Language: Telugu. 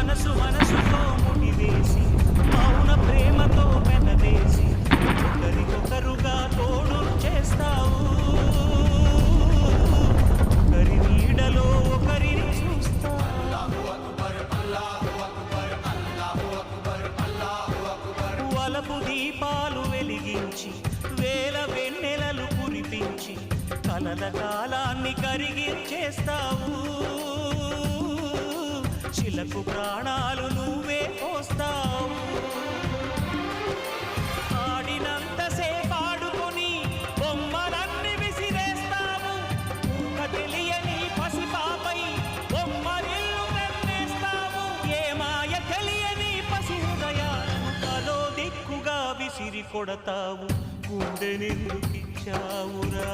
మనసు మనసుతో ముడివేసి మౌన ప్రేమతో వెనవేసి ఒకరికొకరుగా తోడు చేస్తావు. ఒకరి నీడలో ఒకరిని చూస్తావు. వలపు దీపాలు వెలిగించి వేల వెన్నెలలు కురిపించి కలల కాలాన్ని కరిగించేస్తావు. చిలకు ప్రాణాలు నువ్వే పోస్తావు. ఆడినంతసేపు ఆడుకొని బొమ్మలన్నీ విసిరేస్తావు. ఊహ తెలియని పసిపాపై బొమ్మరిల్లు కన్నేస్తావు. ఏ మాయ తెలియని పసి హృదయాలను తలో దిక్కుగా విసిరి కొడతావు. గుండెనెందుకిచ్చావురా?